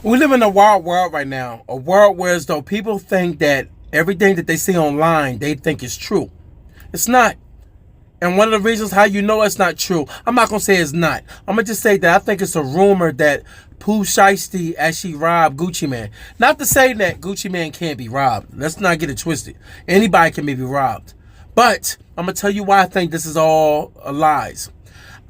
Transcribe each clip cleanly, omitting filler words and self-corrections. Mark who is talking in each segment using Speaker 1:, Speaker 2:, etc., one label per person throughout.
Speaker 1: We live in a wild world right now. A world where as though people think that everything that they see online, they think is true. It's not. And one of the reasons how you know it's not true, I'm not going to say it's not. I'm going to just say that I think it's a rumor that Pooh Shiesty actually robbed Gucci Man. Not to say that Gucci Man can't be robbed. Let's not get it twisted. Anybody can be robbed. But I'm going to tell you why I think this is all lies.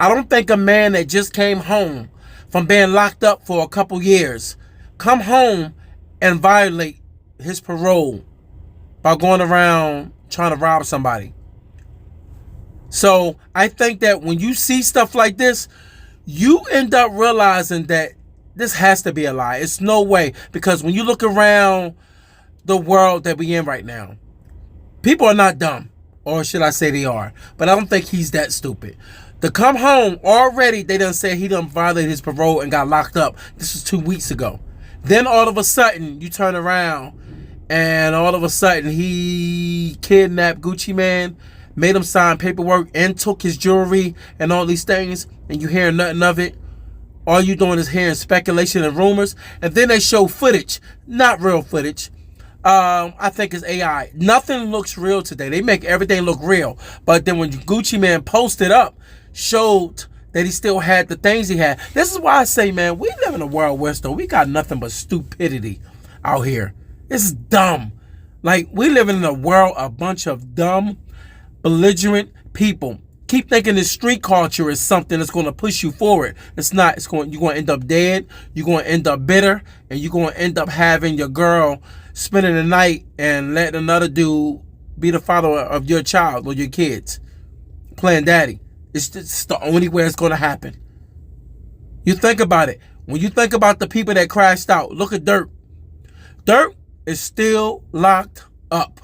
Speaker 1: I don't think a man that just came home from being locked up for a couple years come home and violate his parole by going around trying to rob somebody. So I think that when you see stuff like this, you end up realizing that this has to be a lie. It's no way. Because when you look around the world that we in right now, people are not dumb. Or should I say they are. But I don't think he's that stupid. To come home, already they done said he done violated his parole and got locked up. This was 2 weeks ago. Then all of a sudden, you turn around and all of a sudden he kidnapped Gucci Man, made him sign paperwork and took his jewelry and all these things, and you hear nothing of it. All you doing is hearing speculation and rumors. And then they show footage, not real footage. I think it's AI. Nothing looks real today. They make everything look real. But then when Gucci Man posted up, showed that he still had the things he had. This is why I say, man, we live in a world where though we got nothing but stupidity out here. This is dumb. Like, we live in a world, a bunch of dumb, belligerent people. Keep thinking this street culture is something that's going to push you forward. It's not. You're going to end up dead. You're going to end up bitter. And you're going to end up having your girl spending the night and letting another dude be the father of your child or your kids. Playing daddy. It's just the only way it's going to happen. You think about it. When you think about the people that crashed out, look at Dirt. Dirt is still locked up.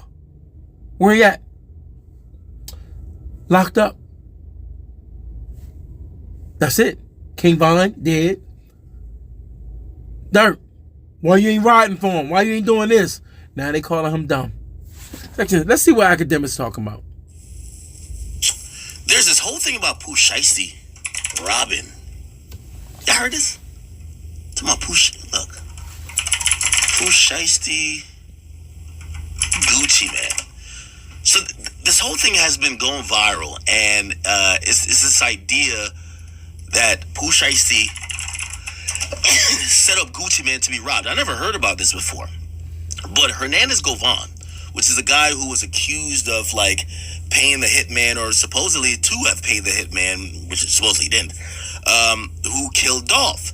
Speaker 1: Where he at? Locked up. That's it. King Von dead. Dirt. Why you ain't riding for him? Why you ain't doing this? Now they calling him dumb. Let's see what academics talking about.
Speaker 2: There's this whole thing about Pooh Shiesty robbing. Y'all heard this? Talking about look. Pooh Shiesty Gucci Man. So this whole thing has been going viral, and it's this idea that Pooh Shiesty set up Gucci Man to be robbed. I never heard about this before. But Hernandez Govan, which is a guy who was accused of like paying the hitman, or supposedly to have paid the hitman, which supposedly didn't, who killed Dolph.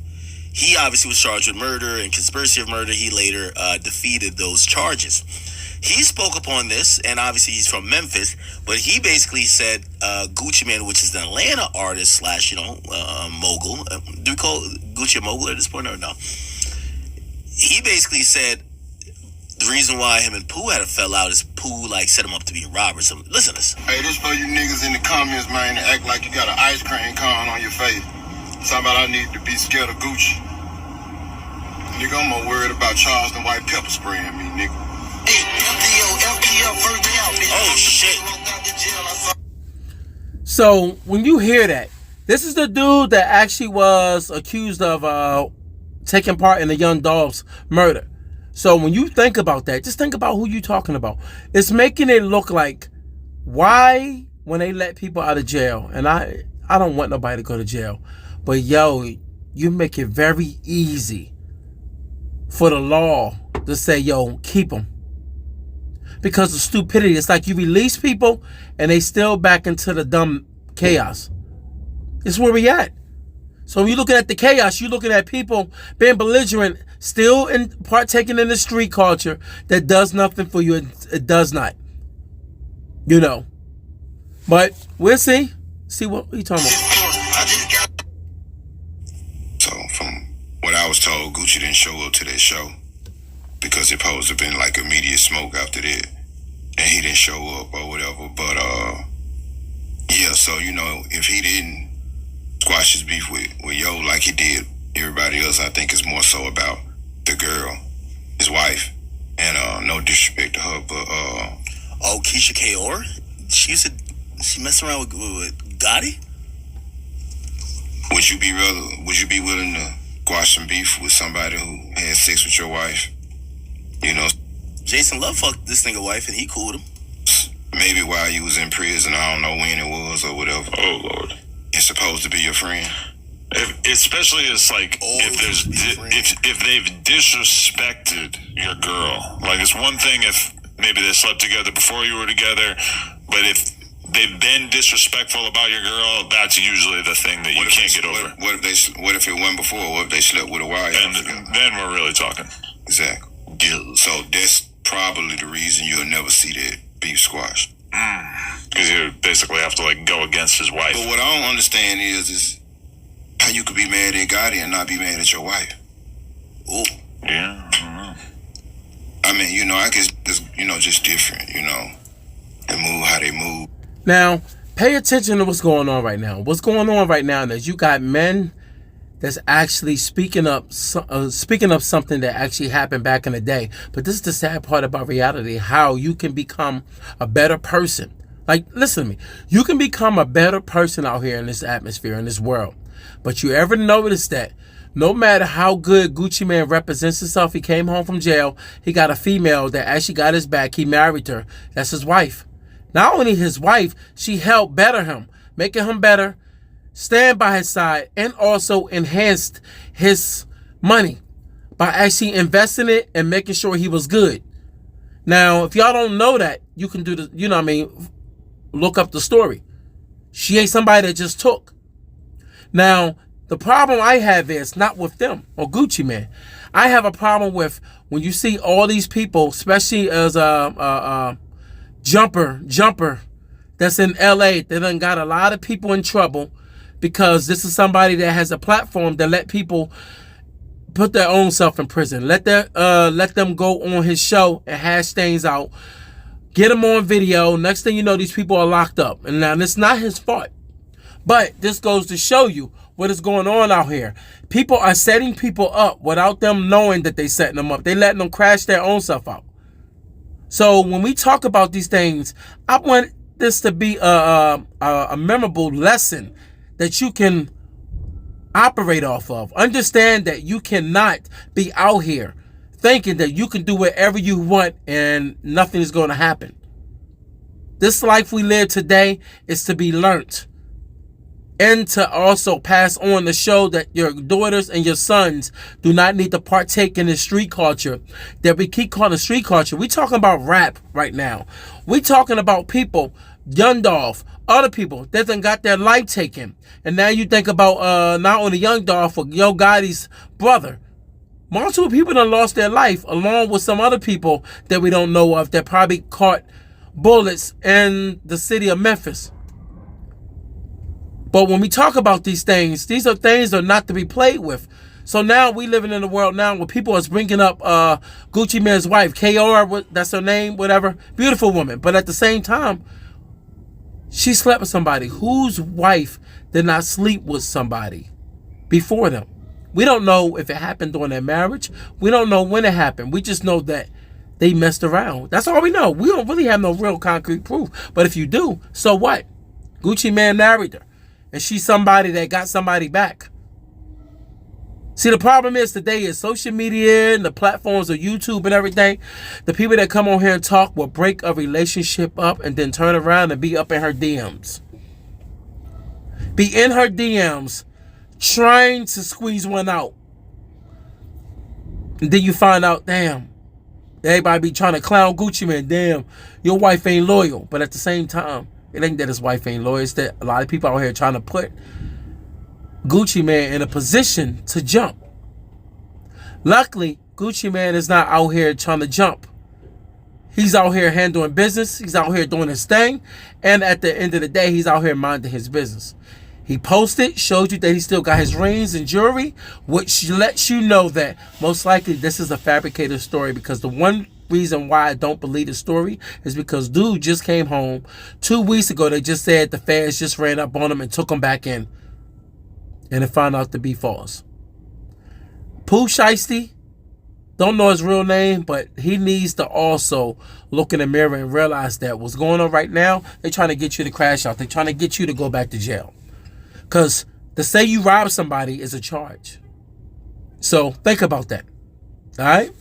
Speaker 2: He obviously was charged with murder and conspiracy of murder. He later defeated those charges. He spoke upon this, and obviously he's from Memphis, but he basically said Gucci Man, which is an Atlanta artist slash, mogul. Do we call Gucci a mogul at this point or no? He basically said the reason why him and Pooh had a fell out is Pooh set him up to be robbed. So listen to this.
Speaker 3: Hey, this for you niggas in the comments, man, to act like you got an ice cream cone on your face. Talking about I need to be scared of Gucci. Nigga, I'm more worried about Charleston white pepper spraying me, nigga.
Speaker 2: Oh shit.
Speaker 1: So when you hear that, this is the dude that actually was accused of taking part in the young Dolph's murder. So when you think about that, just think about who you're talking about. It's making it look like, why when they let people out of jail, and I don't want nobody to go to jail, but yo, you make it very easy for the law to say, yo, keep them. Because of stupidity. It's like you release people and they still back into the dumb chaos. It's where we at. So when you're looking at the chaos, you're looking at people being belligerent, still partaking in the street culture that does nothing for you. It does not. But we'll see. See what he talking about.
Speaker 3: So from what I was told, Gucci didn't show up to that show because it supposed to have been like immediate smoke after that. And he didn't show up or whatever. But yeah, so if he didn't squash his beef with Yo like he did everybody else, I think it's more so about the girl, his wife. And no disrespect to her, but
Speaker 2: Keisha Kaur? She messed around with Gotti?
Speaker 3: Would you be willing to squash some beef with somebody who had sex with your wife. You know,
Speaker 2: Jason Love fucked this nigga wife and he cooled him.
Speaker 3: maybe while you was in prison, I don't know when it was or whatever.
Speaker 4: Oh Lord.
Speaker 3: It's supposed to be your friend.
Speaker 4: Especially it's like if they've disrespected your girl. Like it's one thing if maybe they slept together before you were together, but if they've been disrespectful about your girl, that's usually the thing that you can't get over.
Speaker 3: What if it went before? What if they slept with a wife?
Speaker 4: And then we're really talking.
Speaker 3: Exactly. So that's probably the reason you'll never see that beef squashed.
Speaker 4: Because you basically have to like go against his wife.
Speaker 3: But what I don't understand is how you could be mad at Gotti and not be mad at your wife.
Speaker 2: Ooh.
Speaker 4: Yeah, I don't know.
Speaker 3: I mean, I guess it's, just different, they move how they move.
Speaker 1: Now, pay attention to what's going on right now. What's going on right now is you got men that's actually speaking up something that actually happened back in the day. But this is the sad part about reality, how you can become a better person. Like, listen to me. You can become a better person out here in this atmosphere, in this world. But you ever notice that no matter how good Gucci Mane represents himself, he came home from jail, he got a female that actually got his back, he married her. That's his wife. Not only his wife, she helped better him, making him better, stand by his side, and also enhanced his money by actually investing it and making sure he was good. Now, if y'all don't know that, you can do the, look up the story. She ain't somebody that just took. Now, the problem I have is not with them or Gucci Mane. I have a problem with when you see all these people, especially as a jumper that's in LA, they done got a lot of people in trouble because this is somebody that has a platform that let people put their own self in prison. Let them go on his show and hash things out. Get them on video. Next thing you know, these people are locked up. And now it's not his fault. But this goes to show you what is going on out here. People are setting people up without them knowing that they're setting them up. They're letting them crash their own self out. So when we talk about these things, I want this to be a memorable lesson that you can operate off of. Understand that you cannot be out here thinking that you can do whatever you want and nothing is going to happen. This life we live today is to be learnt. And to also pass on to show that your daughters and your sons do not need to partake in this street culture that we keep calling street culture. We talking about rap right now. We talking about people, Young Dolph, other people that done got their life taken. And now you think about not only Young Dolph, but Yo Gotti's brother. Multiple people done lost their life along with some other people that we don't know of that probably caught bullets in the city of Memphis. But when we talk about these things are things that are not to be played with. So now we living in a world now where people is bringing up Gucci Mane's wife, KR, that's her name, whatever. Beautiful woman. But at the same time, she slept with somebody. Whose wife did not sleep with somebody before them? We don't know if it happened during their marriage. We don't know when it happened. We just know that they messed around. That's all we know. We don't really have no real concrete proof. But if you do, so what? Gucci Mane married her. And she's somebody that got somebody back. See, the problem is today is social media and the platforms of YouTube and everything. The people that come on here and talk will break a relationship up and then turn around and be up in her DMs. Be in her DMs trying to squeeze one out. And then you find out, damn, everybody be trying to clown Gucci Mane. Damn, your wife ain't loyal. But at the same time, it ain't that his wife ain't loyal. It's that a lot of people out here trying to put Gucci Mane in a position to jump. Luckily, Gucci Mane is not out here trying to jump. He's out here handling business. He's out here doing his thing. And at the end of the day, he's out here minding his business. He posted, showed you that he still got his rings and jewelry, which lets you know that most likely this is a fabricated story, because the one reason why I don't believe the story is because dude just came home 2 weeks ago. They just said the feds just ran up on him and took him back in, and it found out to be false. Pooh Shiesty, don't know his real name, but he needs to also look in the mirror and realize that what's going on right now, they're trying to get you to crash out. They're trying to get you to go back to jail, because to say you robbed somebody is a charge. So think about that. All right?